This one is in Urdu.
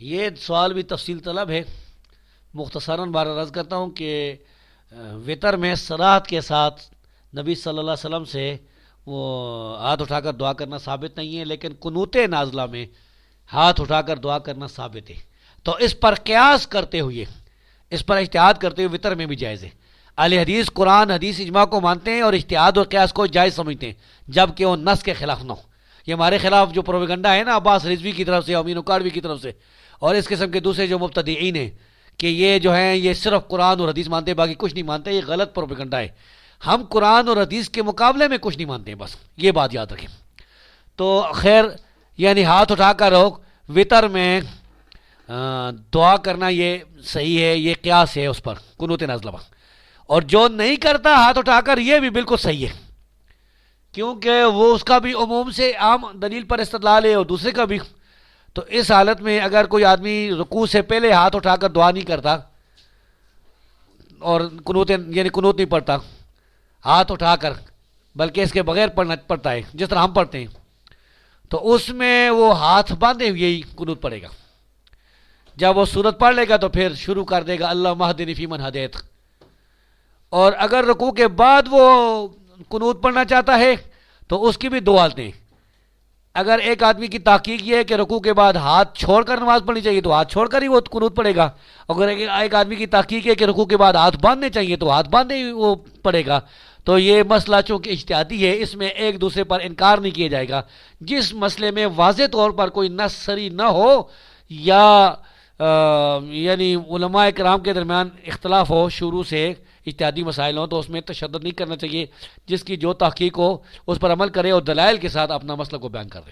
یہ سوال بھی تفصیل طلب ہے. مختصراً بار عرض کرتا ہوں کہ وطر میں صراحت کے ساتھ نبی صلی اللہ علیہ وسلم سے وہ ہاتھ اٹھا کر دعا کرنا ثابت نہیں ہے، لیکن قنوت نازلہ میں ہاتھ اٹھا کر دعا کرنا ثابت ہے. تو اس پر قیاس کرتے ہوئے، اس پر اجتہاد کرتے ہوئے وطر میں بھی جائز ہے. اہل حدیث قرآن حدیث اجماع کو مانتے ہیں اور اجتہاد اور قیاس کو جائز سمجھتے ہیں، جبکہ وہ نص کے خلاف نہ ہو. یہ ہمارے خلاف جو پروپیگنڈا ہے نا عباس رضوی کی طرف سے، امین اکاڑوی کی طرف سے، اور اس قسم کے دوسرے جو مبتدعین ہیں کہ یہ جو ہیں یہ صرف قرآن اور حدیث مانتے ہیں باقی کچھ نہیں مانتے، یہ غلط پروپیگنڈا ہے. ہم قرآن اور حدیث کے مقابلے میں کچھ نہیں مانتے ہیں، بس یہ بات یاد رکھیں. تو خیر، یعنی ہاتھ اٹھا کر وطر میں دعا کرنا یہ صحیح ہے، یہ قیاس ہے اس پر قنوت نازلہ. اور جو نہیں کرتا ہاتھ اٹھا کر یہ بھی بالکل صحیح ہے، کیونکہ وہ اس کا بھی عموم سے عام دلیل پر استدلال ہے اور دوسرے کا بھی. تو اس حالت میں اگر کوئی آدمی رکوع سے پہلے ہاتھ اٹھا کر دعا نہیں کرتا اور قنوت یعنی قنوت نہیں پڑھتا ہاتھ اٹھا کر، بلکہ اس کے بغیر پڑھتا ہے جس طرح ہم پڑھتے ہیں، تو اس میں وہ ہاتھ باندھے ہوئے ہی قنوت پڑھے گا. جب وہ سورت پڑھ لے گا تو پھر شروع کر دے گا اللہم اہدنی فیمن ہدیت. اور اگر رکوع کے بعد وہ قنوت پڑھنا چاہتا ہے تو اس کی بھی دو حالتیں ہیں. اگر ایک آدمی کی تحقیق یہ ہے کہ رکوع کے بعد ہاتھ چھوڑ کر نماز پڑھنی چاہیے تو ہاتھ چھوڑ کر ہی وہ قنوت پڑھے گا. اگر ایک آدمی کی تحقیق ہے کہ رکوع کے بعد ہاتھ باندھنے چاہیے تو ہاتھ باندھے ہی وہ پڑھے گا. تو یہ مسئلہ چونکہ اجتہادی ہے، اس میں ایک دوسرے پر انکار نہیں کیا جائے گا. جس مسئلے میں واضح طور پر کوئی نص صریح نہ ہو یا یعنی علماء کرام کے درمیان اختلاف ہو، شروع سے اجتہادی مسائل ہوں، تو اس میں تشدد نہیں کرنا چاہیے. جس کی جو تحقیق ہو اس پر عمل کرے اور دلائل کے ساتھ اپنا مسئلہ کو بیان کر دے.